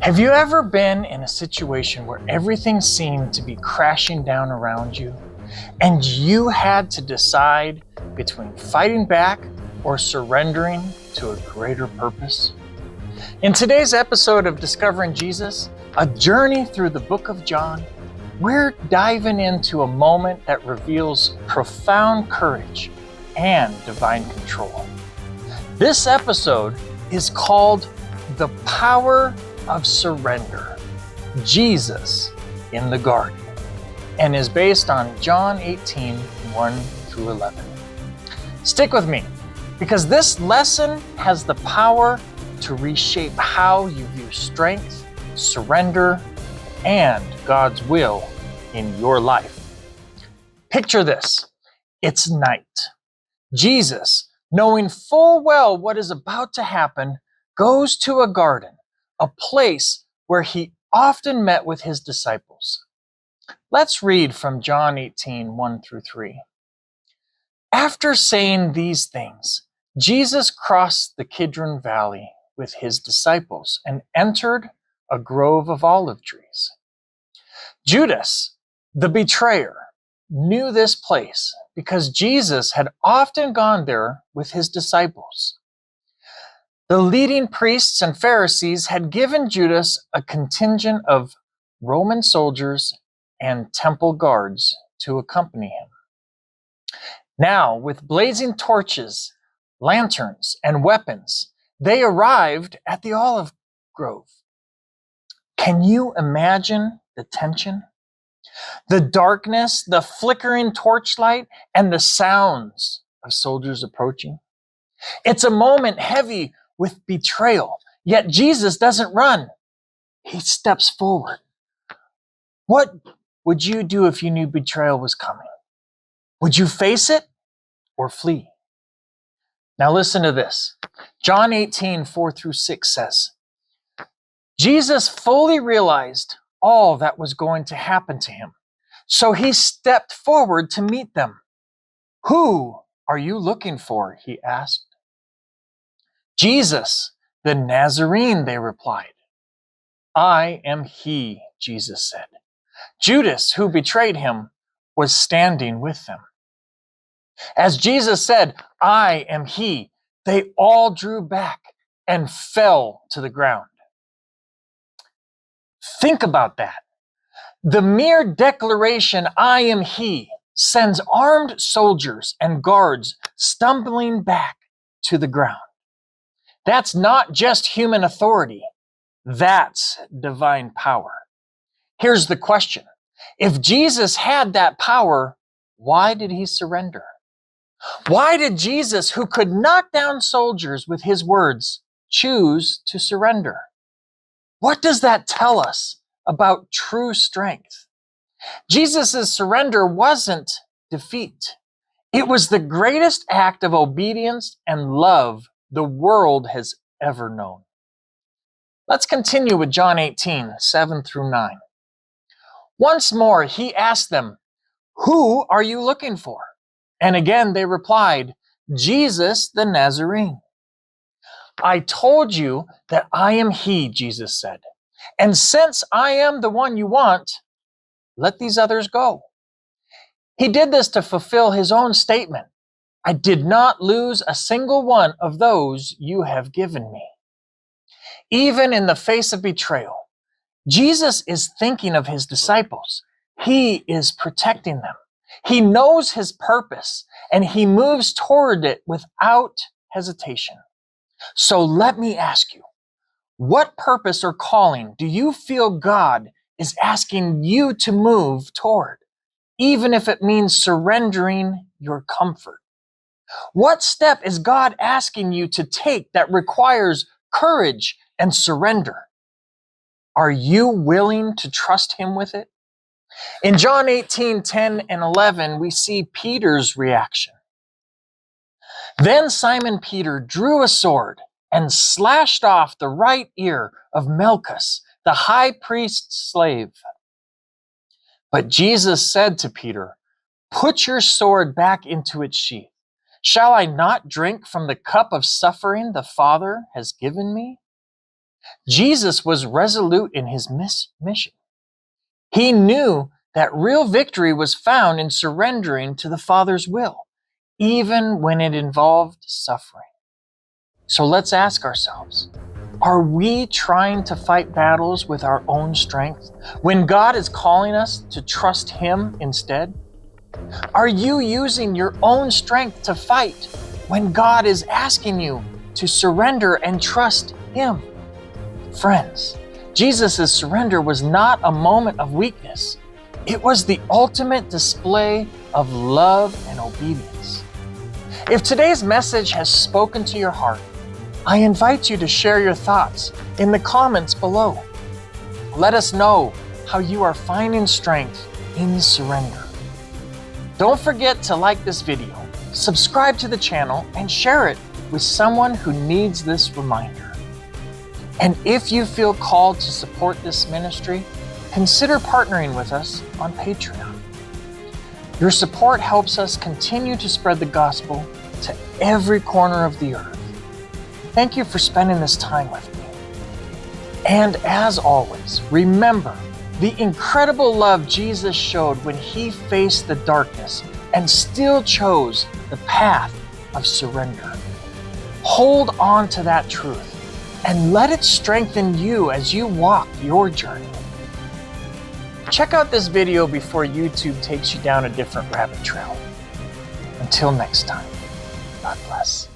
Have you ever been in a situation where everything seemed to be crashing down around you and you had to decide between fighting back or surrendering to a greater purpose? In today's episode of Discovering Jesus, a journey through the book of John, we're diving into a moment that reveals profound courage and divine control. This episode is called The Power of Surrender, Jesus in the Garden, and is based on John 18, 1 through 11. Stick with me, because this lesson has the power to reshape how you view strength, surrender, and God's will in your life. Picture this. It's night. Jesus, knowing full well what is about to happen, goes to a garden, a place where he often met with his disciples. Let's read from John 18, 1 through 3. After saying these things, Jesus crossed the Kidron Valley with his disciples and entered a grove of olive trees. Judas, the betrayer, knew this place because Jesus had often gone there with his disciples. The leading priests and Pharisees had given Judas a contingent of Roman soldiers and temple guards to accompany him. Now, with blazing torches, lanterns, and weapons, they arrived at the olive grove. Can you imagine the tension? The darkness, the flickering torchlight, and the sounds of soldiers approaching. It's a moment heavy with betrayal, yet Jesus doesn't run. He steps forward. What would you do if you knew betrayal was coming? Would you face it or flee? Now listen to this. John 18, 4 through 6 says, Jesus fully realized all that was going to happen to him, so he stepped forward to meet them. Who are you looking for? He asked. Jesus, the Nazarene, they replied. I am he, Jesus said. Judas, who betrayed him, was standing with them. As Jesus said, I am he, they all drew back and fell to the ground. Think about that. The mere declaration, I am he, sends armed soldiers and guards stumbling back to the ground. That's not just human authority. That's divine power. Here's the question. If Jesus had that power, why did he surrender? Why did Jesus, who could knock down soldiers with his words, choose to surrender? What does that tell us about true strength? Jesus' surrender wasn't defeat. It was the greatest act of obedience and love the world has ever known. Let's continue with John 18, 7 through 9. Once more, he asked them, who are you looking for? And again, they replied, Jesus the Nazarene. I told you that I am he, Jesus said. And since I am the one you want, let these others go. He did this to fulfill his own statement. I did not lose a single one of those you have given me. Even in the face of betrayal, Jesus is thinking of his disciples. He is protecting them. He knows his purpose, and he moves toward it without hesitation. So let me ask you, what purpose or calling do you feel God is asking you to move toward, even if it means surrendering your comfort? What step is God asking you to take that requires courage and surrender? Are you willing to trust him with it? In John 18, 10 and 11, we see Peter's reaction. Then Simon Peter drew a sword and slashed off the right ear of Malchus, the high priest's slave. But Jesus said to Peter, put your sword back into its sheath. Shall I not drink from the cup of suffering the Father has given me? Jesus was resolute in his mission. He knew that real victory was found in surrendering to the Father's will, even when it involved suffering. So let's ask ourselves, are we trying to fight battles with our own strength when God is calling us to trust Him instead? Are you using your own strength to fight when God is asking you to surrender and trust Him? Friends, Jesus' surrender was not a moment of weakness. It was the ultimate display of love and obedience. If today's message has spoken to your heart, I invite you to share your thoughts in the comments below. Let us know how you are finding strength in surrender. Don't forget to like this video, subscribe to the channel, and share it with someone who needs this reminder. And if you feel called to support this ministry, consider partnering with us on Patreon. Your support helps us continue to spread the gospel to every corner of the earth. Thank you for spending this time with me. And as always, remember the incredible love Jesus showed when He faced the darkness and still chose the path of surrender. Hold on to that truth and let it strengthen you as you walk your journey. Check out this video before YouTube takes you down a different rabbit trail. Until next time, God bless.